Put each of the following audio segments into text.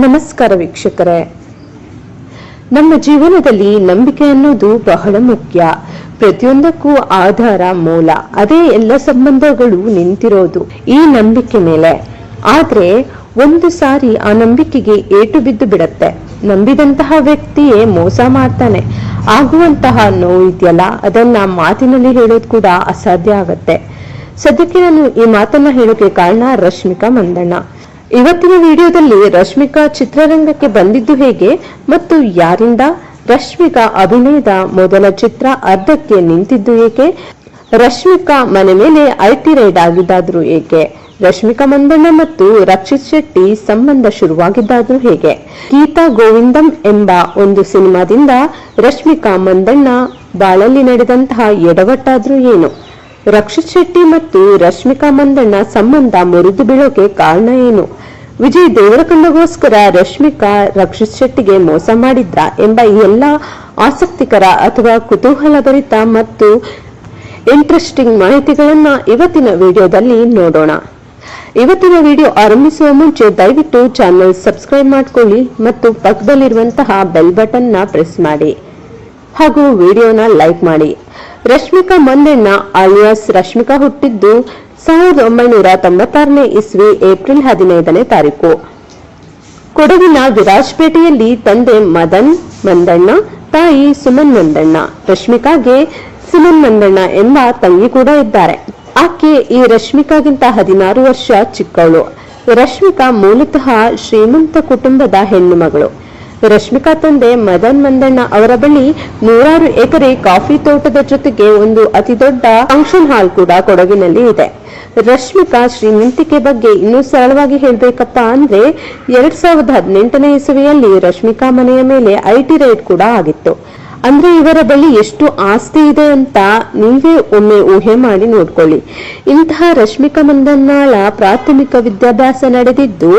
ನಮಸ್ಕಾರ ವೀಕ್ಷಕರೇ, ನಮ್ಮ ಜೀವನದಲ್ಲಿ ನಂಬಿಕೆ ಅನ್ನೋದು ಬಹಳ ಮುಖ್ಯ. ಪ್ರತಿಯೊಂದಕ್ಕೂ ಆಧಾರ ಮೂಲ, ಅದೇ ಎಲ್ಲ ಸಂಬಂಧಗಳು ನಿಂತಿರೋದು ಈ ನಂಬಿಕೆ ಮೇಲೆ. ಆದ್ರೆ ಒಂದು ಸಾರಿ ಆ ನಂಬಿಕೆಗೆ ಏಟು ಬಿದ್ದು ಬಿಡತ್ತೆ. ನಂಬಿದಂತಹ ವ್ಯಕ್ತಿಯೇ ಮೋಸ ಮಾಡ್ತಾನೆ. ಆಗುವಂತಹ ನೋವು ಇದೆಯಲ್ಲ, ಅದನ್ನ ಮಾತಿನಲ್ಲಿ ಹೇಳೋದು ಕೂಡ ಅಸಾಧ್ಯ ಆಗತ್ತೆ. ಸದ್ಯಕ್ಕೆ ನಾನು ಈ ಮಾತನ್ನ ಹೇಳೋಕೆ ಕಾರಣ ರಶ್ಮಿಕಾ ಮಂದಣ್ಣ. ಇವತ್ತಿನ ವಿಡಿಯೋದಲ್ಲಿ ರಶ್ಮಿಕಾ ಚಿತ್ರರಂಗಕ್ಕೆ ಬಂದಿದ್ದು ಹೇಗೆ ಮತ್ತು ಯಾರಿಂದ, ರಶ್ಮಿಕಾ ಅಭಿನಯದ ಮೊದಲ ಚಿತ್ರ ಅರ್ಧಕ್ಕೆ ನಿಂತಿದ್ದು ಏಕೆ, ರಶ್ಮಿಕಾ ಮನೆ ಮೇಲೆ ಐಟಿ ರೈಡ್ ಆಗಿದ್ದಾದ್ರೂ ಏಕೆ, ರಶ್ಮಿಕಾ ಮಂದಣ್ಣ ಮತ್ತು ರಕ್ಷಿತ್ ಶೆಟ್ಟಿ ಸಂಬಂಧ ಶುರುವಾಗಿದ್ದಾದ್ರೂ ಹೇಗೆ, ಗೀತಾ ಗೋವಿಂದಂ ಎಂಬ ಒಂದು ಸಿನಿಮಾದಿಂದ ರಶ್ಮಿಕಾ ಮಂದಣ್ಣ ಬಾಳಲ್ಲಿ ನಡೆದಂತಹ ಎಡವಟ್ಟಾದ್ರೂ ಏನು, ರಕ್ಷಿತ್ ಶೆಟ್ಟಿ ಮತ್ತು ರಶ್ಮಿಕಾ ಮಂದಣ್ಣ ಸಂಬಂಧ ಮುರಿದು ಬೀಳೋಕೆ ಕಾರಣ ಏನು, ವಿಜಯ್ ದೇವರಕೊಂಡಗೋಸ್ಕರ ರಶ್ಮಿಕಾ ರಕ್ಷಿತ್ ಶೆಟ್ಟಿಗೆ ಮೋಸ ಮಾಡಿದ್ರ ಎಂಬ ಎಲ್ಲ ಆಸಕ್ತಿಕರ ಅಥವಾ ಕುತೂಹಲಭರಿತ ಮತ್ತು ಇಂಟ್ರೆಸ್ಟಿಂಗ್ ಮಾಹಿತಿಗಳನ್ನ ಇವತ್ತಿನ ವಿಡಿಯೋದಲ್ಲಿ ನೋಡೋಣ. ಇವತ್ತಿನ ವಿಡಿಯೋ ಆರಂಭಿಸುವ ಮುಂಚೆ ದಯವಿಟ್ಟು ಚಾನೆಲ್ ಸಬ್ಸ್ಕ್ರೈಬ್ ಮಾಡ್ಕೊಳ್ಳಿ ಮತ್ತು ಪಕ್ಕದಲ್ಲಿರುವಂತಹ ಬೆಲ್ ಬಟನ್ ನ ಪ್ರೆಸ್ ಮಾಡಿ ಹಾಗೂ ವಿಡಿಯೋನ ಲೈಕ್ ಮಾಡಿ. ರಶ್ಮಿಕಾ ಮಂದಣ್ಣ ಆಲಿಯಾಸ್ ರಶ್ಮಿಕಾ ಹುಟ್ಟಿದ್ದು 1996ನೇ ಇಸ್ವಿ ಏಪ್ರಿಲ್ 15ನೇ ತಾರೀಕು. ಕೊಡಗಿನ ವಿರಾಜಪೇಟೆಯಲ್ಲಿ ತಂದೆ ಮದನ್ ಮಂದಣ್ಣ, ತಾಯಿ ಸುಮನ್ ಮಂದಣ್ಣ. ರಶ್ಮಿಕಾಗೆ ಸುಮನ್ ಮಂದಣ್ಣ ಎಂಬ ತಂಗಿ ಕೂಡ ಇದ್ದಾರೆ. ಆಕೆ ಈ ರಶ್ಮಿಕಾಗಿಂತ 16 ವರ್ಷ ಚಿಕ್ಕವಳು. ರಶ್ಮಿಕಾ ಮೂಲತಃ ಶ್ರೀಮಂತ ಕುಟುಂಬದ ಹೆಣ್ಣು ಮಗಳು. ರಶ್ಮಿಕಾ ತಂದೆ ಮದನ್ ಮಂದಣ್ಣ ಅವರ ಬಳಿ 100 ಎಕರೆ ಕಾಫಿ ತೋಟದ ಜೊತೆಗೆ ಒಂದು ಅತಿ ದೊಡ್ಡ ಫಂಕ್ಷನ್ ಹಾಲ್ ಕೂಡ ಕೊಡಗಿನಲ್ಲಿ ಇದೆ. ರಶ್ಮಿಕಾ ಶ್ರೀಮಂತಿಕೆ ಬಗ್ಗೆ ಇನ್ನೂ ಸರಳವಾಗಿ ಹೇಳ್ಬೇಕಪ್ಪ ಅಂದ್ರೆ 2018ನೇ ಇಸವಿಯಲ್ಲಿ ರಶ್ಮಿಕಾ ಮನೆಯ ಮೇಲೆ ಐಟಿ ರೈಡ್ ಕೂಡ ಆಗಿತ್ತು. ಅಂದ್ರೆ ಇವರ ಬಳಿ ಎಷ್ಟು ಆಸ್ತಿ ಇದೆ ಅಂತ ನೀವೇ ಒಮ್ಮೆ ಊಹೆ ಮಾಡಿ ನೋಡ್ಕೊಳ್ಳಿ. ಇಂತಹ ರಶ್ಮಿಕಾ ಮಂದಣ್ಣಳ ಪ್ರಾಥಮಿಕ ವಿದ್ಯಾಭ್ಯಾಸ ನಡೆದಿದ್ದು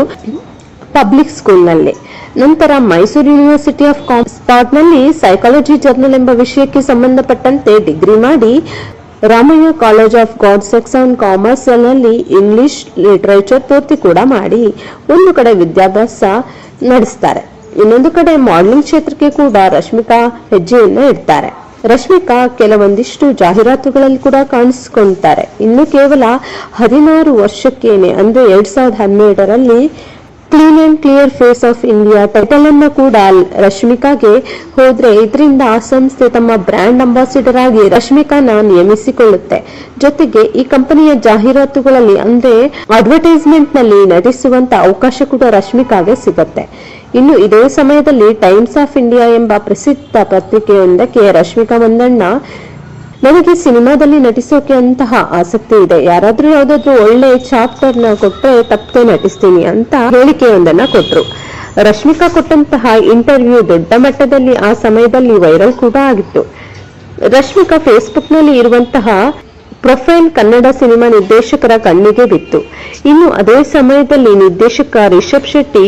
ಪಬ್ಲಿಕ್ ಸ್ಕೂಲ್ನಲ್ಲಿ. ನಂತರ ಮೈಸೂರು ಯೂನಿವರ್ಸಿಟಿ ಆಫ್ ಕಾಮರ್ಸ್ ನಲ್ಲಿ ಸೈಕಾಲಜಿ ಜರ್ನಲ್ ಎಂಬ ವಿಷಯಕ್ಕೆ ಸಂಬಂಧಪಟ್ಟಂತೆ ಡಿಗ್ರಿ ಮಾಡಿ, Ramaiah college of god sex and commerce ನಲ್ಲಿ ಇಂಗ್ಲಿಷ್ ಲಿಟರೇಚರ್ ಪೂರ್ತಿ ಕೂಡ ಮಾಡಿ ಒಂದು ಕಡೆ ವಿದ್ಯಾಭ್ಯಾಸ ನಡೆಸ್ತಾರೆ, ಇನ್ನೊಂದು ಕಡೆ ಮಾಡೆಲಿಂಗ್ ಕ್ಷೇತ್ರಕ್ಕೆ ಕೂಡ ರಶ್ಮಿಕಾ ಹೆಜ್ಜೆಯನ್ನ ಇಡ್ತಾರೆ. ರಶ್ಮಿಕಾ ಕೆಲವೊಂದಿಷ್ಟು ಜಾಹೀರಾತುಗಳಲ್ಲಿ ಕೂಡ ಕಾಣಿಸಿಕೊಳ್ತಾರೆ. ಇನ್ನು ಕೇವಲ 16 ವರ್ಷಕ್ಕೇನೆ ಅಂದ್ರೆ 2017ರಲ್ಲಿ clean and clear face of India title ಅನ್ನ ಕೂಡ ರಶ್ಮಿಕಾಗೆ ಹೋದ್ರೆ ಇದರಿಂದ ಆ ಸಂಸ್ಥೆ ತಮ್ಮ ಬ್ರ್ಯಾಂಡ್ ಅಂಬಾಸಿಡರ್ ಆಗಿ ರಶ್ಮಿಕಾನ ನೇಮಿಸಿಕೊಳ್ಳುತ್ತೆ. ಜೊತೆಗೆ ಈ ಕಂಪನಿಯ ಜಾಹೀರಾತುಗಳಲ್ಲಿ ಅಂದ್ರೆ ಅಡ್ವರ್ಟೈಸ್ಮೆಂಟ್ ನಲ್ಲಿ ನಟಿಸುವಂತ ಅವಕಾಶ ಕೂಡ ರಶ್ಮಿಕಾಗೆ ಸಿಗುತ್ತೆ. ಇನ್ನು ಇದೇ ಸಮಯದಲ್ಲಿ ಟೈಮ್ಸ್ ಆಫ್ ಇಂಡಿಯಾ ಎಂಬ ಪ್ರಸಿದ್ಧ ಪತ್ರಿಕೆಯೊಂದಕ್ಕೆ ರಶ್ಮಿಕಾ ಮಂದಣ್ಣ, ನನಗೆ ಸಿನಿಮಾದಲ್ಲಿ ನಟಿಸೋಕೆ ಅಂತಹ ಆಸಕ್ತಿ ಇದೆ, ಯಾರಾದ್ರೂ ಯಾವ್ದಾದ್ರು ಒಳ್ಳೆ ಚಾಪ್ಟರ್ ನ ಕೊಟ್ರೆ ತಪ್ಪದೆ ನಟಿಸ್ತೀನಿ ಅಂತ ಹೇಳಿಕೆಯೊಂದನ್ನ ಕೊಟ್ರು. ರಶ್ಮಿಕಾ ಕೊಟ್ಟಂತಹ ಇಂಟರ್ವ್ಯೂ ದೊಡ್ಡ ಮಟ್ಟದಲ್ಲಿ ಆ ಸಮಯದಲ್ಲಿ ವೈರಲ್ ಕೂಡ ಆಗಿತ್ತು. ರಶ್ಮಿಕಾ ಫೇಸ್ಬುಕ್ ನಲ್ಲಿ ಇರುವಂತಹ ಪ್ರೊಫೈಲ್ ಕನ್ನಡ ಸಿನಿಮಾ ನಿರ್ದೇಶಕರ ಕಣ್ಣಿಗೆ ಬಿತ್ತು. ಇನ್ನು ಅದೇ ಸಮಯದಲ್ಲಿ ನಿರ್ದೇಶಕ ರಿಷಬ್ ಶೆಟ್ಟಿ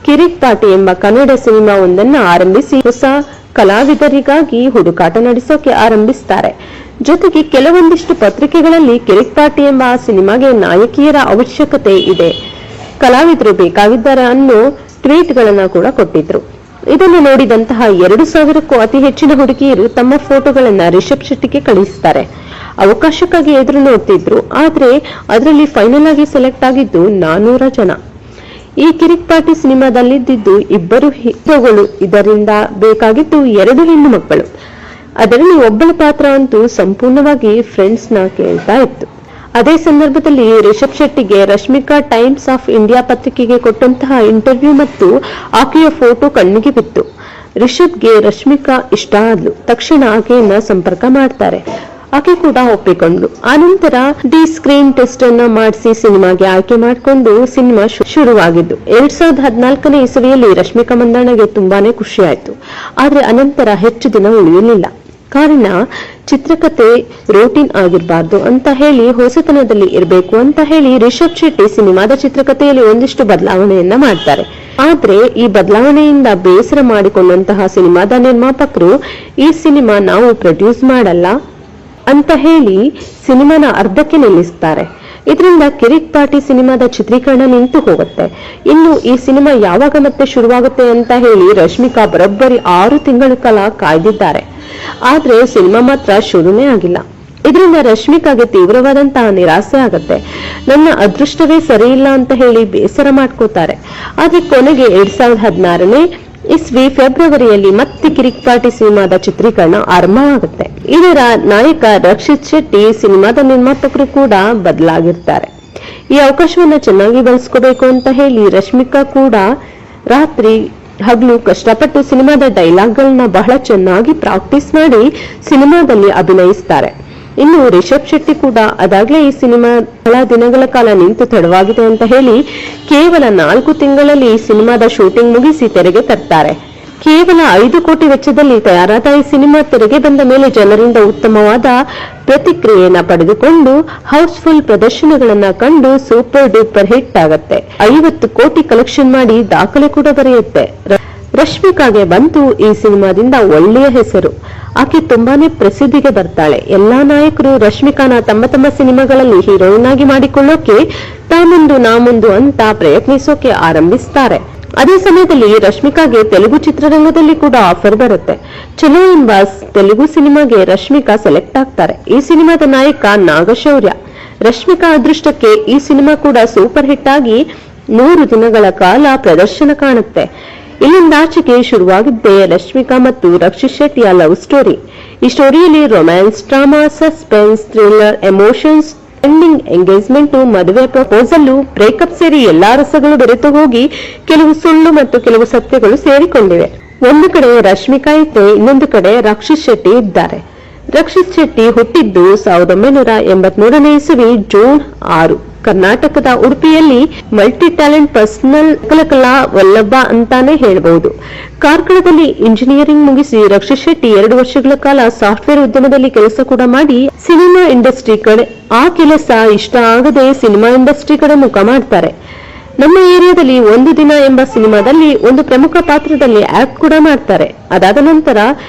ಕಿರಿಕ್ ಪಾಟಿ ಎಂಬ ಕನ್ನಡ ಸಿನಿಮಾ ಒಂದನ್ನ ಆರಂಭಿಸಿ ಹೊಸ ಕಲಾವಿದರಿಗಾಗಿ ಹುಡುಕಾಟ ನಡೆಸೋಕೆ ಆರಂಭಿಸ್ತಾರೆ. ಜೊತೆಗೆ ಕೆಲವೊಂದಿಷ್ಟು ಪತ್ರಿಕೆಗಳಲ್ಲಿ ಕಿರಿಕ್ ಪಾಟಿ ಎಂಬ ಆ ಸಿನಿಮಾಗೆ ನಾಯಕಿಯರ ಅವಶ್ಯಕತೆ ಇದೆ, ಕಲಾವಿದರು ಬೇಕಾಗಿದ್ದಾರೆ ಅನ್ನೋ ಟ್ವೀಟ್ ಗಳನ್ನ ಕೂಡ ಕೊಟ್ಟಿದ್ರು. ಇದನ್ನು ನೋಡಿದಂತಹ 2000ಕ್ಕೂ ಅತಿ ಹೆಚ್ಚಿನ ಹುಡುಗಿಯರು ತಮ್ಮ ಫೋಟೋಗಳನ್ನ ರಿಷಬ್ ಶೆಟ್ಟಿಗೆ ಕಳಿಸ್ತಾರೆ. ಅವಕಾಶಕ್ಕಾಗಿ ಎದುರು ನೋಡ್ತಿದ್ರು. ಆದ್ರೆ ಅದರಲ್ಲಿ ಫೈನಲ್ ಆಗಿ ಸೆಲೆಕ್ಟ್ ಆಗಿದ್ದು 400 ಜನ. ಈ ಕಿರಿಕ್ ಪಾಟಿ ಸಿನಿಮಾದಲ್ಲಿದ್ದು 2 ಹೀರೋಗಳು, ಇದರಿಂದ ಬೇಕಾಗಿದ್ದು 2 ಹೆಣ್ಣು ಮಕ್ಕಳು. ಅದರಲ್ಲಿ ಒಬ್ಬಳ ಪಾತ್ರ ಅಂತೂ ಸಂಪೂರ್ಣವಾಗಿ ಫ್ರೆಂಡ್ಸ್ ನ ಕೇಳ್ತಾ ಇತ್ತು. ಅದೇ ಸಂದರ್ಭದಲ್ಲಿ ರಿಷಬ್ ಶೆಟ್ಟಿಗೆ ರಶ್ಮಿಕಾ ಟೈಮ್ಸ್ ಆಫ್ ಇಂಡಿಯಾ ಪತ್ರಿಕೆಗೆ ಕೊಟ್ಟಂತಹ ಇಂಟರ್ವ್ಯೂ ಮತ್ತು ಆಕೆಯ ಫೋಟೋ ಕಣ್ಣಿಗೆ ಬಿತ್ತು. ರಿಷಬ್ಗೆ ರಶ್ಮಿಕಾ ಇಷ್ಟ ಆದ್ಲು. ತಕ್ಷಣ ಆಕೆಯನ್ನ ಸಂಪರ್ಕ ಮಾಡ್ತಾರೆ. ಆಕೆ ಕೂಡ ಒಪ್ಪಿಕೊಂಡ್ಲು. ಆನಂತರ ಸ್ಕ್ರೀನ್ ಟೆಸ್ಟ್ ಅನ್ನ ಮಾಡಿಸಿ ಸಿನಿಮಾಗೆ ಆಯ್ಕೆ ಮಾಡಿಕೊಂಡು ಸಿನಿಮಾ ಶುರುವಾಗಿದ್ದು 2014ನೇ ಇಸವಿಯಲ್ಲಿ ರಶ್ಮಿಕಾ ಮಂದಣ್ಣಗೆ ತುಂಬಾನೇ ಖುಷಿ ಆಯ್ತು. ಆದ್ರೆ ಅನಂತರ ಹೆಚ್ಚು ದಿನ ಉಳಿಯಲಿಲ್ಲ. ಕಾರಣ ಚಿತ್ರಕಥೆ ರೋಟೀನ್ ಆಗಿರಬಾರ್ದು ಅಂತ ಹೇಳಿ, ಹೊಸತನದಲ್ಲಿ ಇರಬೇಕು ಅಂತ ಹೇಳಿ ರಿಷಬ್ ಶೆಟ್ಟಿ ಸಿನಿಮಾದ ಚಿತ್ರಕಥೆಯಲ್ಲಿ ಒಂದಿಷ್ಟು ಬದಲಾವಣೆಯನ್ನ ಮಾಡ್ತಾರೆ. ಆದ್ರೆ ಈ ಬದಲಾವಣೆಯಿಂದ ಬೇಸರ ಮಾಡಿಕೊಂಡಂತಹ ಸಿನಿಮಾದ ನಿರ್ಮಾಪಕರು ಈ ಸಿನಿಮಾ ನಾವು ಪ್ರೊಡ್ಯೂಸ್ ಮಾಡಲ್ಲ ಅಂತ ಹೇಳಿ ಸಿನಿಮಾನ ಅರ್ಧಕ್ಕೆ ನಿಲ್ಲಿಸ್ತಾರೆ. ಇದರಿಂದ ಕಿರಿಕ್ ಪಾರ್ಟಿ ಸಿನಿಮಾದ ಚಿತ್ರೀಕರಣ ನಿಂತು ಹೋಗುತ್ತೆ. ಇನ್ನು ಈ ಸಿನಿಮಾ ಯಾವಾಗ ಮತ್ತೆ ಶುರುವಾಗುತ್ತೆ ಅಂತ ಹೇಳಿ ರಶ್ಮಿಕಾ ಬರೋಬ್ಬರಿ 6 ತಿಂಗಳ ಕಾಲ ಕಾಯ್ದಿದ್ದಾರೆ. ಆದ್ರೆ ಸಿನಿಮಾ ಮಾತ್ರ ಶುರುನೇ ಆಗಿಲ್ಲ. ಇದರಿಂದ ರಶ್ಮಿಕಾಗೆ ತೀವ್ರವಾದಂತಹ ನಿರಾಸೆ ಆಗತ್ತೆ. ನನ್ನ ಅದೃಷ್ಟವೇ ಸರಿ ಇಲ್ಲ ಅಂತ ಹೇಳಿ ಬೇಸರ ಮಾಡ್ಕೋತಾರೆ. ಆದ್ರೆ ಕೊನೆಗೆ 2016ನೇ ಇಸ್ವಿ ಫೆಬ್ರವರಿಯಲ್ಲಿ ಮತ್ತೆ ಕಿರಿಕ್ ಪಾರ್ಟಿ ಸಿನಿಮಾದ ಚಿತ್ರೀಕರಣ ಆರಂಭವಾಗುತ್ತೆ. ಇದರ ನಾಯಕ ರಕ್ಷಿತ್ ಶೆಟ್ಟಿ, ಸಿನಿಮಾದ ನಿರ್ಮಾಪಕರು ಕೂಡ ಬದಲಾಗಿರ್ತಾರೆ. ಈ ಅವಕಾಶವನ್ನ ಚೆನ್ನಾಗಿ ಬಳಸ್ಕೋಬೇಕು ಅಂತ ಹೇಳಿ ರಶ್ಮಿಕಾ ಕೂಡ ರಾತ್ರಿ ಹಗಲು ಕಷ್ಟಪಟ್ಟು ಸಿನಿಮಾದ ಡೈಲಾಗ್ಗಳನ್ನ ಬಹಳ ಚೆನ್ನಾಗಿ ಪ್ರಾಕ್ಟೀಸ್ ಮಾಡಿ ಸಿನಿಮಾದಲ್ಲಿ ಅಭಿನಯಿಸ್ತಾರೆ. ಇನ್ನು ರಿಷಬ್ ಶೆಟ್ಟಿ ಕೂಡ ಅದಾಗ್ಲೇ ಈ ಸಿನಿಮಾ ಬಹಳ ದಿನಗಳ ಕಾಲ ನಿಂತು ತಡವಾಗಿದೆ ಅಂತ ಹೇಳಿ ಕೇವಲ 4 ತಿಂಗಳಲ್ಲಿ ಈ ಸಿನಿಮಾದ ಶೂಟಿಂಗ್ ಮುಗಿಸಿ ತೆರೆಗೆ ತರ್ತಾರೆ. ಕೇವಲ 5 ಕೋಟಿ ವೆಚ್ಚದಲ್ಲಿ ತಯಾರಾದ ಈ ಸಿನಿಮಾ ತೆರೆಗೆ ಬಂದ ಮೇಲೆ ಜನರಿಂದ ಉತ್ತಮವಾದ ಪ್ರತಿಕ್ರಿಯೆಯನ್ನ ಪಡೆದುಕೊಂಡು ಹೌಸ್ಫುಲ್ ಪ್ರದರ್ಶನಗಳನ್ನ ಕಂಡು ಸೂಪರ್ ಡೂಪರ್ ಹಿಟ್ ಆಗತ್ತೆ. 50 ಕೋಟಿ ಕಲೆಕ್ಷನ್ ಮಾಡಿ ದಾಖಲೆ ಕೂಡ ಬರೆಯುತ್ತೆ. ರಶ್ಮಿಕಾಗೆ ಬಂತು ಈ ಸಿನಿಮಾದಿಂದ ಒಳ್ಳೆಯ ಹೆಸರು. ಆಕೆ ತುಂಬಾನೇ ಪ್ರಸಿದ್ಧಿಗೆ ಬರ್ತಾಳೆ. ಎಲ್ಲಾ ನಾಯಕರು ರಶ್ಮಿಕಾನ ತಮ್ಮ ತಮ್ಮ ಸಿನಿಮಾಗಳಲ್ಲಿ ಹೀರೋಯಿನ್ ಆಗಿ ಮಾಡಿಕೊಳ್ಳೋಕೆ ನಾ ಮುಂದು ಅಂತ ಪ್ರಯತ್ನಿಸೋಕೆ ಆರಂಭಿಸ್ತಾರೆ. ಅದೇ ಸಮಯದಲ್ಲಿ ರಶ್ಮಿಕಾಗೆ ತೆಲುಗು ಚಿತ್ರರಂಗದಲ್ಲಿ ಕೂಡ ಆಫರ್ ಬರುತ್ತೆ. ಚಲೋ ಎಂಬ ತೆಲುಗು ಸಿನಿಮಾಗೆ ರಶ್ಮಿಕಾ ಸೆಲೆಕ್ಟ್ ಆಗ್ತಾರೆ. ಈ ಸಿನಿಮಾದ ನಾಯಕ ನಾಗಶೌರ್ಯ. ರಶ್ಮಿಕಾ ಅದೃಷ್ಟಕ್ಕೆ ಈ ಸಿನಿಮಾ ಕೂಡ ಸೂಪರ್ ಹಿಟ್ ಆಗಿ 100 ದಿನಗಳ ಕಾಲ ಪ್ರದರ್ಶನ ಕಾಣುತ್ತೆ. ಇಲ್ಲಿಂದಾಚೆಗೆ ಶುರುವಾಗಿದ್ದೇ ರಶ್ಮಿಕಾ ಮತ್ತು ರಕ್ಷಿತ್ ಶೆಟ್ಟಿಯ ಲವ್ ಸ್ಟೋರಿ. ಈ ಸ್ಟೋರಿಯಲ್ಲಿ romance, drama, suspense, thriller, emotions, ending, engagement, ಮದುವೆ, ಪ್ರಪೋಸಲ್, ಬ್ರೇಕಪ್ ಸೇರಿ ಎಲ್ಲಾ ರಸಗಳು ಬೆರೆತು ಹೋಗಿ ಕೆಲವು ಸುಳ್ಳು ಮತ್ತು ಕೆಲವು ಸತ್ಯಗಳು ಸೇರಿಕೊಂಡಿವೆ. ಒಂದು ಕಡೆ ರಶ್ಮಿಕಾ ಇದ್ರೆ ಇನ್ನೊಂದು ಕಡೆ ರಕ್ಷಿತ್ ಶೆಟ್ಟಿ ಇದ್ದಾರೆ. ರಕ್ಷಿತ್ ಶೆಟ್ಟಿ ಹುಟ್ಟಿದ್ದು 1983ನೇ ಇಸವಿ ಜೂನ್ 6 ಕರ್ನಾಟಕದ ಉಡುಪಿಯಲ್ಲಿ. ಮಲ್ಟಿ ಟ್ಯಾಲೆಂಟ್ ಪರ್ಸನಲ್ ಕಲಕಲಾ ವಲ್ಲಭ ಅಂತಾನೆ ಹೇಳಬಹುದು. ಕಾರ್ಕಳದಲ್ಲಿ ಇಂಜಿನಿಯರಿಂಗ್ ಮುಗಿಸಿ ರಕ್ಷಿತ್ ಶೆಟ್ಟಿ 2 ವರ್ಷಗಳ ಕಾಲ ಸಾಫ್ಟ್ವೇರ್ ಉದ್ಯಮದಲ್ಲಿ ಕೆಲಸ ಕೂಡ ಮಾಡಿ ಸಿನಿಮಾ ಇಂಡಸ್ಟ್ರಿ ಕಡೆ ಆ ಕೆಲಸ ಇಷ್ಟ ಆಗದೆ ಸಿನಿಮಾ ಇಂಡಸ್ಟ್ರಿ ಕಡೆ ಮುಖ ಮಾಡ್ತಾರೆ. ನಮ್ಮ ಏರಿಯಾದಲ್ಲಿ ಒಂದು ದಿನ ಎಂಬ ಸಿನಿಮಾದಲ್ಲಿ ಒಂದು ಪ್ರಮುಖ ಪಾತ್ರದಲ್ಲಿ ಆಕ್ಟ್ ಕೂಡ ಮಾಡ್ತಾರೆ. ಅದಾದ ನಂತರ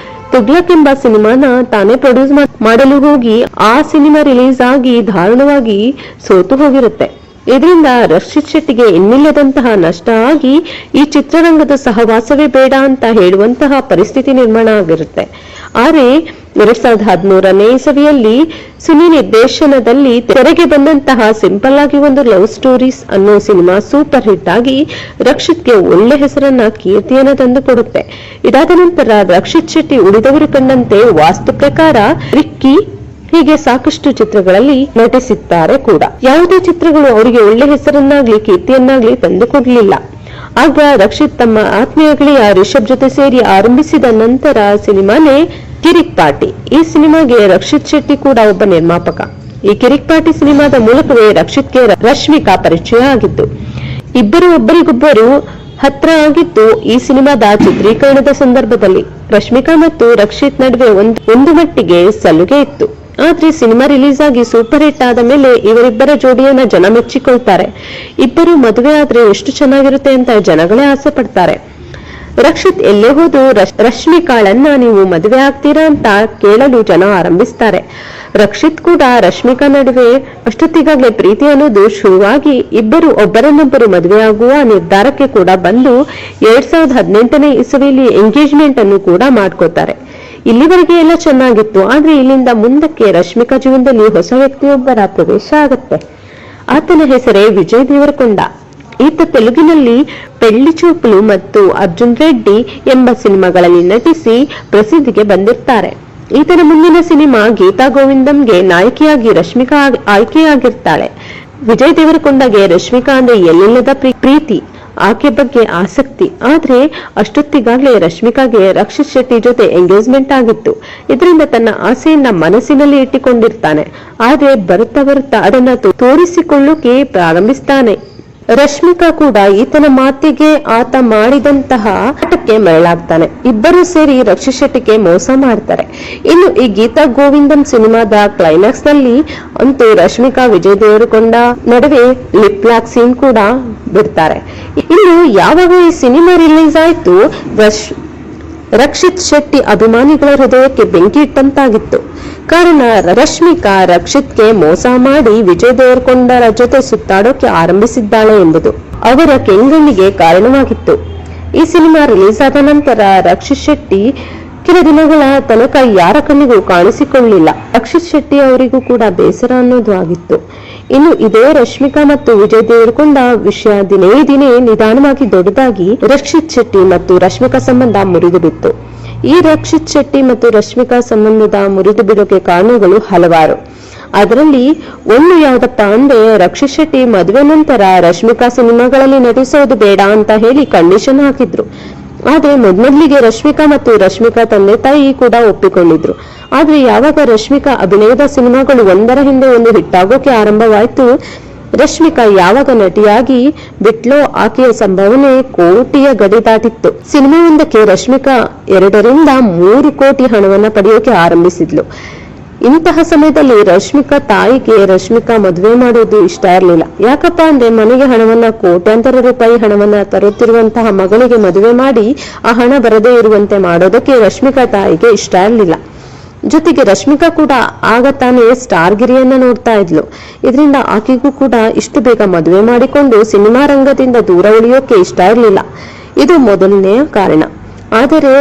ತುಗ್ಲಕ್ ಎಂಬ ಸಿನಿಮಾನ ತಾನೇ ಪ್ರೊಡ್ಯೂಸ್ ಮಾಡಲು ಹೋಗಿ ಆ ಸಿನಿಮಾ ರಿಲೀಸ್ ಆಗಿ ದಾರುಣವಾಗಿ ಸೋತು ಹೋಗಿರುತ್ತೆ. ಇದರಿಂದ ರಕ್ಷಿತ್ ಶೆಟ್ಟಿಗೆ ಇನ್ನಿಲ್ಲದಂತಹ ನಷ್ಟ ಆಗಿ ಈ ಚಿತ್ರರಂಗದ ಸಹವಾಸವೇ ಬೇಡ ಅಂತ ಹೇಳುವಂತಹ ಪರಿಸ್ಥಿತಿ ನಿರ್ಮಾಣ ಆಗಿರುತ್ತೆ. ಆದರೆ 2013ನೇ ಇಸವಿಯಲ್ಲಿ ಸುನಿ ನಿರ್ದೇಶನದಲ್ಲಿ ತೆರೆಗೆ ಬಂದಂತಹ ಸಿಂಪಲ್ ಆಗಿ ಒಂದು ಲವ್ ಸ್ಟೋರೀಸ್ ಅನ್ನೋ ಸಿನಿಮಾ ಸೂಪರ್ ಹಿಟ್ ಆಗಿ ರಕ್ಷಿತ್ಗೆ ಒಳ್ಳೆ ಹೆಸರನ್ನ, ಕೀರ್ತಿಯನ್ನ ತಂದು ಕೊಡುತ್ತೆ. ಇದಾದ ನಂತರ ರಕ್ಷಿತ್ ಶೆಟ್ಟಿ ಉಳಿದವರು ಕಂಡಂತೆ ವಾಸ್ತು ಪ್ರಕಾರ, ರಿಕ್ಕಿ ಹೀಗೆ ಸಾಕಷ್ಟು ಚಿತ್ರಗಳಲ್ಲಿ ನಟಿಸಿದ್ದಾರೆ ಕೂಡ. ಯಾವುದೇ ಚಿತ್ರಗಳು ಅವರಿಗೆ ಒಳ್ಳೆ ಹೆಸರನ್ನಾಗ್ಲಿ ಕೀರ್ತಿಯನ್ನಾಗ್ಲಿ ತಂದುಕೊಡ್ಲಿಲ್ಲ. ಆಗ ರಕ್ಷಿತ್ ತಮ್ಮ ಆತ್ಮೀಯ ಗೆಳೆಯ ರಿಷಬ್ ಜೊತೆ ಸೇರಿ ಆರಂಭಿಸಿದ ನಂತರ ಸಿನಿಮಾನೇ ಕಿರಿಕ್ ಪಾರ್ಟಿ. ಈ ಸಿನಿಮಾಗೆ ರಕ್ಷಿತ್ ಶೆಟ್ಟಿ ಕೂಡ ಒಬ್ಬ ನಿರ್ಮಾಪಕ. ಈ ಕಿರಿಕ್ ಪಾರ್ಟಿ ಸಿನಿಮಾದ ಮೂಲಕವೇ ರಕ್ಷಿತ್ಗೆ ರಶ್ಮಿಕಾ ಪರಿಚಯ ಆಗಿತ್ತು. ಇಬ್ಬರು ಒಬ್ಬರಿಗೊಬ್ಬರು ಹತ್ರ ಆಗಿತ್ತು ಈ ಸಿನಿಮಾದ ಚಿತ್ರೀಕರಣದ ಸಂದರ್ಭದಲ್ಲಿ. ರಶ್ಮಿಕಾ ಮತ್ತು ರಕ್ಷಿತ್ ನಡುವೆ ಒಂದು ಮಟ್ಟಿಗೆ ಸಲುಗೆ ಇತ್ತು. ಆದ್ರೆ ಸಿನಿಮಾ ರಿಲೀಸ್ ಆಗಿ ಸೂಪರ್ ಹಿಟ್ ಆದ ಮೇಲೆ ಇವರಿಬ್ಬರ ಜೋಡಿಯನ್ನ ಜನ ಮೆಚ್ಚಿಕೊಳ್ತಾರೆ. ಇಬ್ಬರು ಮದುವೆ ಆದ್ರೆ ಎಷ್ಟು ಚೆನ್ನಾಗಿರುತ್ತೆ ಅಂತ ಜನಗಳೇ ಆಸೆ ಪಡ್ತಾರೆ. ರಕ್ಷಿತ್ ಎಲ್ಲೇ ಹೋದ್ರು ರಶ್ಮಿಕಾಳನ್ನ ನೀವು ಮದುವೆ ಆಗ್ತೀರಾ ಅಂತ ಕೇಳಲು ಜನ ಆರಂಭಿಸ್ತಾರೆ. ರಕ್ಷಿತ್ ಕೂಡ ರಶ್ಮಿಕಾ ನಡುವೆ ಅಷ್ಟೊತ್ತಿಗಾಗಲೇ ಪ್ರೀತಿ ಅನ್ನೋದು ಶುರುವಾಗಿ ಇಬ್ಬರು ಒಬ್ಬರನ್ನೊಬ್ಬರು ಮದುವೆಯಾಗುವ ನಿರ್ಧಾರಕ್ಕೆ ಕೂಡ ಬಂದು 2018ನೇ ಇಸವಿಯಲ್ಲಿ ಎಂಗೇಜ್ಮೆಂಟ್ ಅನ್ನು ಕೂಡ ಮಾಡ್ಕೋತಾರೆ. ಇಲ್ಲಿವರೆಗೆ ಎಲ್ಲ ಚೆನ್ನಾಗಿತ್ತು. ಆದ್ರೆ ಇಲ್ಲಿಂದ ಮುಂದಕ್ಕೆ ರಶ್ಮಿಕಾ ಜೀವನದಲ್ಲಿ ಹೊಸ ವ್ಯಕ್ತಿಯೊಬ್ಬರ ಪ್ರವೇಶ ಆಗುತ್ತೆ. ಆತನ ಹೆಸರೇ ವಿಜಯ್ ದೇವರಕೊಂಡ. ಈತ ತೆಲುಗಿನಲ್ಲಿ ಪೆಳ್ಳಿ ಚೂಪುಲು ಮತ್ತು ಅರ್ಜುನ್ ರೆಡ್ಡಿ ಎಂಬ ಸಿನಿಮಾಗಳಲ್ಲಿ ನಟಿಸಿ ಪ್ರಸಿದ್ಧಿಗೆ ಬಂದಿರ್ತಾರೆ. ಈತನ ಮುಂದಿನ ಸಿನಿಮಾ ಗೀತಾ ಗೋವಿಂದಂಗೆ ನಾಯಕಿಯಾಗಿ ರಶ್ಮಿಕಾ ಆಯ್ಕೆಯಾಗಿರ್ತಾಳೆ. ವಿಜಯ್ ದೇವರಕೊಂಡಗೆ ರಶ್ಮಿಕಾ ಅಂದ್ರೆ ಎಲ್ಲಿಲ್ಲದ ಪ್ರೀತಿ, ಆಕೆ ಬಗ್ಗೆ ಆಸಕ್ತಿ. ಆದ್ರೆ ಅಷ್ಟೊತ್ತಿಗಾಗ್ಲೇ ರಶ್ಮಿಕಾಗೆ ರಕ್ಷಿತ್ ಶೆಟ್ಟಿ ಜೊತೆ ಎಂಗೇಜ್ಮೆಂಟ್ ಆಗಿತ್ತು. ಇದರಿಂದ ತನ್ನ ಆಸೆಯನ್ನ ಮನಸ್ಸಿನಲ್ಲಿ ಇಟ್ಟುಕೊಂಡಿರ್ತಾನೆ. ಆದ್ರೆ ಬರುತ್ತಾ ಅದನ್ನ ತೋರಿಸಿಕೊಳ್ಳೋಕೆ ಪ್ರಾರಂಭಿಸ್ತಾನೆ. ರಶ್ಮಿಕಾ ಕೂಡ ಈತನ ಮಾತಿಗೆ ಆತ ಮಾಡಿದಂತಹ ಆಟಕ್ಕೆ ಮರಳಾಗ್ತಾನೆ. ಇಬ್ಬರು ಸೇರಿ ರಕ್ಷಿತ್ ಶೆಟ್ಟಿಗೆ ಮೋಸ ಮಾಡ್ತಾರೆ. ಇನ್ನು ಈ ಗೀತಾ ಗೋವಿಂದಂ ಸಿನಿಮಾದ ಕ್ಲೈಮ್ಯಾಕ್ಸ್ ನಲ್ಲಿ ಅಂತೂ ರಶ್ಮಿಕಾ ವಿಜಯ್ ದೇವರಕೊಂಡ ನಡುವೆ ಲಿಪ್ ಲಾಕ್ ಸೀನ್ ಕೂಡ ಬಿಡ್ತಾರೆ. ಇನ್ನು ಯಾವಾಗ ಈ ಸಿನಿಮಾ ರಿಲೀಸ್ ಆಯ್ತು ರಕ್ಷಿತ್ ಶೆಟ್ಟಿ ಅಭಿಮಾನಿಗಳ ಹೃದಯಕ್ಕೆ ಬೆಂಕಿ ಇಟ್ಟಂತಾಗಿತ್ತು. ಕಾರಣ ರಶ್ಮಿಕಾ ರಕ್ಷಿತ್ಗೆ ಮೋಸ ಮಾಡಿ ವಿಜಯ್ ದೇವರಕೊಂಡರ ಜೊತೆ ಸುತ್ತಾಡೋಕೆ ಆರಂಭಿಸಿದ್ದಾಳೆ ಎಂಬುದು ಅವರ ಕೆಂಗಣ್ಣಿಗೆ ಕಾರಣವಾಗಿತ್ತು. ಈ ಸಿನಿಮಾ ರಿಲೀಸ್ ಆದ ನಂತರ ರಕ್ಷಿತ್ ಶೆಟ್ಟಿ ಕೆಲ ದಿನಗಳ ತನಕ ಯಾರ ಕಣ್ಣಿಗೂ ಕಾಣಿಸಿಕೊಳ್ಳಲಿಲ್ಲ. ರಕ್ಷಿತ್ ಶೆಟ್ಟಿ ಅವರಿಗೂ ಕೂಡ ಬೇಸರ ಅನ್ನೋದು ಆಗಿತ್ತು. ಇನ್ನು ಇದೇ ರಶ್ಮಿಕಾ ಮತ್ತು ವಿಜಯ್ ದೇವರಕೊಂಡ ವಿಷಯ ದಿನೇ ದಿನೇ ನಿಧಾನವಾಗಿ ದೊಡ್ಡದಾಗಿ ರಕ್ಷಿತ್ ಶೆಟ್ಟಿ ಮತ್ತು ರಶ್ಮಿಕಾ ಸಂಬಂಧ ಮುರಿದು ಬಿತ್ತು. ಈ ರಕ್ಷಿತ್ ಶೆಟ್ಟಿ ಮತ್ತು ರಶ್ಮಿಕಾ ಸಂಬಂಧದ ಮುರಿದು ಬಿಡೋಕೆ ಕಾರಣಗಳು ಹಲವಾರು. ಅದರಲ್ಲಿ ಒಂದು ಯಾವ್ದಪ್ಪ ಅಂದ್ರೆ, ರಕ್ಷಿತ್ ಶೆಟ್ಟಿ ಮದುವೆ ನಂತರ ರಶ್ಮಿಕಾ ಸಿನಿಮಾಗಳಲ್ಲಿ ನಟಿಸೋದು ಬೇಡ ಅಂತ ಹೇಳಿ ಕಂಡೀಷನ್ ಹಾಕಿದ್ರು. ಆದ್ರೆ ಮೊದಲಿಗೆ ರಶ್ಮಿಕಾ ಮತ್ತು ರಶ್ಮಿಕಾ ತಂದೆ ತಾಯಿ ಕೂಡ ಒಪ್ಪಿಕೊಂಡಿದ್ರು. ಆದ್ರೆ ಯಾವಾಗ ರಶ್ಮಿಕಾ ಅಭಿನಯದ ಸಿನಿಮಾಗಳು ಒಂದರ ಹಿಂದೆ ಒಂದು ಹಿಟ್ಟಾಗೋಕೆ ಆರಂಭವಾಯ್ತು, ರಶ್ಮಿಕಾ ಯಾವಾಗ ನಟಿಯಾಗಿ ಬಿಟ್ಲೋ ಆಕೆಯ ಸಂಭಾವನೆ ಕೋಟಿಯ ಗಡಿ ದಾಟಿತ್ತು. ಸಿನಿಮಾವೊಂದಕ್ಕೆ ರಶ್ಮಿಕಾ 2 ರಿಂದ 3 ಕೋಟಿ ಹಣವನ್ನ ಪಡೆಯೋಕೆ ಆರಂಭಿಸಿದ್ಲು. ಇಂತಹ ಸಮಯದಲ್ಲಿ ರಶ್ಮಿಕಾ ತಾಯಿಗೆ ರಶ್ಮಿಕಾ ಮದುವೆ ಮಾಡೋದು ಇಷ್ಟ ಇರಲಿಲ್ಲ. ಯಾಕಪ್ಪ ಅಂದ್ರೆ, ಮನೆಗೆ ಹಣವನ್ನ ಕೋಟ್ಯಾಂತರ ರೂಪಾಯಿ ಹಣವನ್ನ ತರುತ್ತಿರುವಂತಹ ಮಗಳಿಗೆ ಮದುವೆ ಮಾಡಿ ಆ ಹಣ ಬರದೇ ಇರುವಂತೆ ಮಾಡೋದಕ್ಕೆ ರಶ್ಮಿಕಾ ತಾಯಿಗೆ ಇಷ್ಟ ಇರಲಿಲ್ಲ. ಜೊತೆಗೆ ರಶ್ಮಿಕಾ ಕೂಡ ಆಗ ತಾನೇ ಸ್ಟಾರ್ ಗಿರಿಯನ್ನ ನೋಡ್ತಾ ಇದ್ಲು. ಇದರಿಂದ ಆಕೆಗೂ ಕೂಡ ಇಷ್ಟು ಬೇಗ ಮದುವೆ ಮಾಡಿಕೊಂಡು ಸಿನಿಮಾ ರಂಗದಿಂದ ದೂರ ಉಳಿಯೋಕೆ ಇಷ್ಟ ಇರಲಿಲ್ಲ. ಇದು ಮೊದಲನೆಯ ಕಾರಣ. ಆದರೆ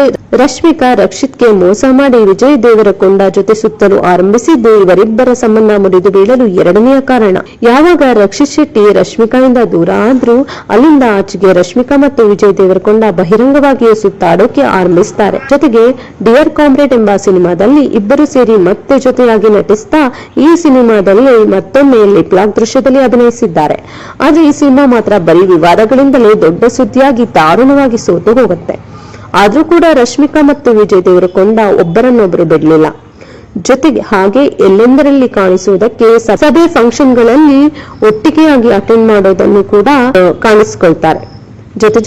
ರಶ್ಮಿಕಾ ರಕ್ಷಿತ್ಗೆ ಮೋಸ ಮಾಡಿ ವಿಜಯ್ ದೇವರಕೊಂಡ ಜೊತೆ ಸುತ್ತಲು ಆರಂಭಿಸಿದ್ದು ಇವರಿಬ್ಬರ ಸಂಬಂಧ ಮುರಿದು ಬೀಳಲು ಎರಡನೆಯ ಕಾರಣ. ಯಾವಾಗ ರಕ್ಷಿತ್ ಶೆಟ್ಟಿ ರಶ್ಮಿಕಾಯಿಂದ ದೂರ ಆದ್ರೂ ಅಲ್ಲಿಂದ ಆಚೆಗೆ ರಶ್ಮಿಕಾ ಮತ್ತು ವಿಜಯ್ ದೇವರಕೊಂಡ ಬಹಿರಂಗವಾಗಿಯೇ ಸುತ್ತಾಡೋಕೆ ಆರಂಭಿಸ್ತಾರೆ. ಜೊತೆಗೆ ಡಿಯರ್ ಕಾಮ್ರೇಡ್ ಎಂಬ ಸಿನಿಮಾದಲ್ಲಿ ಇಬ್ಬರು ಸೇರಿ ಮತ್ತೆ ಜೊತೆಯಾಗಿ ನಟಿಸ್ತಾ ಈ ಸಿನಿಮಾದಲ್ಲಿ ಮತ್ತೊಮ್ಮೆ ಲಿಪ್ ಲಾಕ್ ದೃಶ್ಯದಲ್ಲಿ ಅಭಿನಯಿಸಿದ್ದಾರೆ. ಆದ್ರೆ ಈ ಸಿನಿಮಾ ಮಾತ್ರ ಬರೀ ವಿವಾದಗಳಿಂದಲೇ ದೊಡ್ಡ ಸುದ್ದಿಯಾಗಿ ದಾರುಣವಾಗಿ ಸೋತು ಹೋಗುತ್ತೆ. ಆದ್ರೂ ಕೂಡ ರಶ್ಮಿಕಾ ಮತ್ತು ವಿಜಯ್ ದೇವರಕೊಂಡ ಒಬ್ಬರನ್ನೊಬ್ಬರು ಬಿಡಲಿಲ್ಲ. ಜೊತೆಗೆ ಹಾಗೆ ಎಲ್ಲೆಂದರಲ್ಲಿ ಕಾಣಿಸುವುದಕ್ಕೆ ಸಭೆ ಫಂಕ್ಷನ್ಗಳಲ್ಲಿ ಒಟ್ಟಿಗೆಯಾಗಿ ಅಟೆಂಡ್ ಮಾಡೋದನ್ನು ಕೂಡ ಕಾಣಿಸ್ಕೊಳ್ತಾರೆ.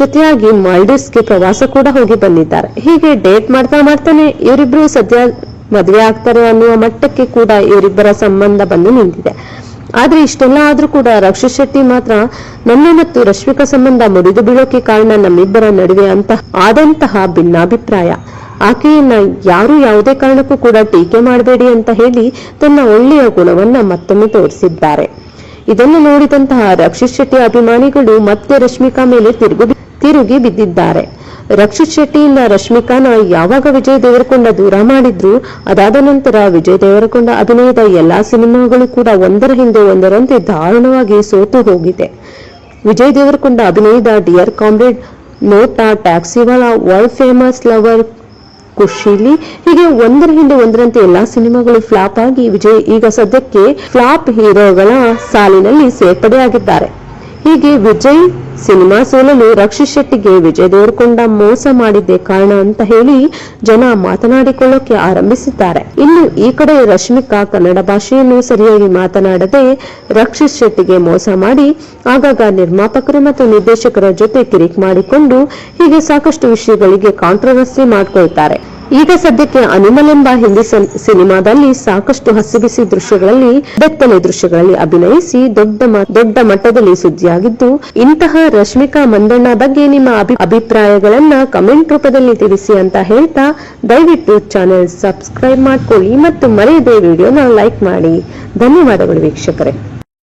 ಜೊತೆಯಾಗಿ ಮಾಲ್ಡೀವ್ಸ್ಗೆ ಪ್ರವಾಸ ಕೂಡ ಹೋಗಿ ಬಂದಿದ್ದಾರೆ. ಹೀಗೆ ಡೇಟ್ ಮಾಡ್ತಾನೆ ಇವರಿಬ್ರು ಸದ್ಯ ಮದುವೆ ಆಗ್ತಾರೆ ಅನ್ನುವ ಮಟ್ಟಕ್ಕೆ ಕೂಡ ಇವರಿಬ್ಬರ ಸಂಬಂಧ ಬಂದು ನಿಂತಿದೆ. ಆದ್ರೆ ಇಷ್ಟೆಲ್ಲ ಆದ್ರೂ ಕೂಡ ರಕ್ಷಿತ್ ಶೆಟ್ಟಿ ಮಾತ್ರ ನನ್ನ ಮತ್ತು ರಶ್ಮಿಕಾ ಸಂಬಂಧ ಮುರಿದು ಬೀಳೋಕೆ ಕಾರಣ ನಮ್ಮಿಬ್ಬರ ನಡುವೆ ಆದಂತಹ ಭಿನ್ನಾಭಿಪ್ರಾಯ. ಆಕೆಯನ್ನ ಯಾರು ಯಾವುದೇ ಕಾರಣಕ್ಕೂ ಕೂಡ ಟೀಕೆ ಮಾಡಬೇಡಿ ಅಂತ ಹೇಳಿ ತನ್ನ ಒಳ್ಳೆಯ ಗುಣವನ್ನ ಮತ್ತೊಮ್ಮೆ ತೋರಿಸಿದ್ದಾರೆ. ಇದನ್ನು ನೋಡಿದಂತಹ ರಕ್ಷಿತ್ ಶೆಟ್ಟಿ ಅಭಿಮಾನಿಗಳು ಮತ್ತೆ ರಶ್ಮಿಕಾ ಮೇಲೆ ತಿರುಗಿ ಬಿದ್ದಿದ್ದಾರೆ. ರಕ್ಷಿತ್ ಶೆಟ್ಟಿಯಿಂದ ರಶ್ಮಿಕಾನ ಯಾವಾಗ ವಿಜಯ್ ದೇವರಕೊಂಡ ದೂರ ಮಾಡಿದ್ರು, ಅದಾದ ನಂತರ ವಿಜಯ್ ದೇವರಕೊಂಡ ಅಭಿನಯದ ಎಲ್ಲಾ ಸಿನಿಮಾಗಳು ಕೂಡ ಒಂದರ ಹಿಂದೆ ಒಂದರಂತೆ ದಾರುಣವಾಗಿ ಸೋತು ಹೋಗಿದೆ. ವಿಜಯ್ ದೇವರಕೊಂಡ ಅಭಿನಯದ dear comrade, Nota, Taxiwaala, world famous lover, ಕುಶಿಲಿ ಹೀಗೆ ಒಂದರ ಹಿಂದೆ ಒಂದರಂತೆ ಎಲ್ಲಾ ಸಿನಿಮಾಗಳು ಫ್ಲಾಪ್ ಆಗಿ ವಿಜಯ್ ಈಗ ಸದ್ಯಕ್ಕೆ ಫ್ಲಾಪ್ ಹೀರೋಗಳ ಸಾಲಿನಲ್ಲಿ ಸೇರ್ಪಡೆಯಾಗಿದ್ದಾರೆ. ಹೀಗೆ ವಿಜಯ್ ಸಿನಿಮಾ ಸೋಲಲು ರಕ್ಷಿತ್ ಶೆಟ್ಟಿಗೆ ವಿಜಯ್ ದೇವರಕೊಂಡ ಮೋಸ ಮಾಡಿದ್ದೇ ಕಾರಣ ಅಂತ ಹೇಳಿ ಜನ ಮಾತನಾಡಿಕೊಳ್ಳೋಕೆ ಆರಂಭಿಸಿದ್ದಾರೆ. ಇನ್ನು ಈ ಕಡೆ ರಶ್ಮಿಕಾ ಕನ್ನಡ ಭಾಷೆಯನ್ನು ಸರಿಯಾಗಿ ಮಾತನಾಡದೆ ರಕ್ಷಿತ್ ಶೆಟ್ಟಿಗೆ ಮೋಸ ಮಾಡಿ ಆಗಾಗ ನಿರ್ಮಾಪಕರು ಮತ್ತು ನಿರ್ದೇಶಕರ ಜೊತೆ ಕಿರಿಕ್ ಮಾಡಿಕೊಂಡು ಹೀಗೆ ಸಾಕಷ್ಟು ವಿಷಯಗಳಿಗೆ ಕಾಂಟ್ರವರ್ಸಿ ಮಾಡ್ಕೊಳ್ತಾರೆ. ಈಗ ಸದ್ಯಕ್ಕೆ ಅನಿಮಲ್ ಎಂಬ ಹಿಂದಿ ಸಿನಿಮಾದಲ್ಲಿ ಸಾಕಷ್ಟು ಹಸಿಬಿಸಿ ದೃಶ್ಯಗಳಲ್ಲಿ ಬೆತ್ತಲೆ ದೃಶ್ಯಗಳಲ್ಲಿ ಅಭಿನಯಿಸಿ ದೊಡ್ಡ ಮಟ್ಟದಲ್ಲಿ ಸುದ್ದಿಯಾಗಿದ್ದು, ಇಂತಹ ರಶ್ಮಿಕಾ ಮಂದಣ್ಣ ಬಗ್ಗೆ ನಿಮ್ಮ ಅಭಿಪ್ರಾಯಗಳನ್ನ ಕಮೆಂಟ್ ರೂಪದಲ್ಲಿ ತಿಳಿಸಿ ಅಂತ ಹೇಳ್ತಾ ದಯವಿಟ್ಟು ಚಾನೆಲ್ ಸಬ್ಸ್ಕ್ರೈಬ್ ಮಾಡ್ಕೊಳ್ಳಿ ಮತ್ತು ಮರೆಯದೆ ವಿಡಿಯೋನ ಲೈಕ್ ಮಾಡಿ. ಧನ್ಯವಾದಗಳು ವೀಕ್ಷಕರೇ.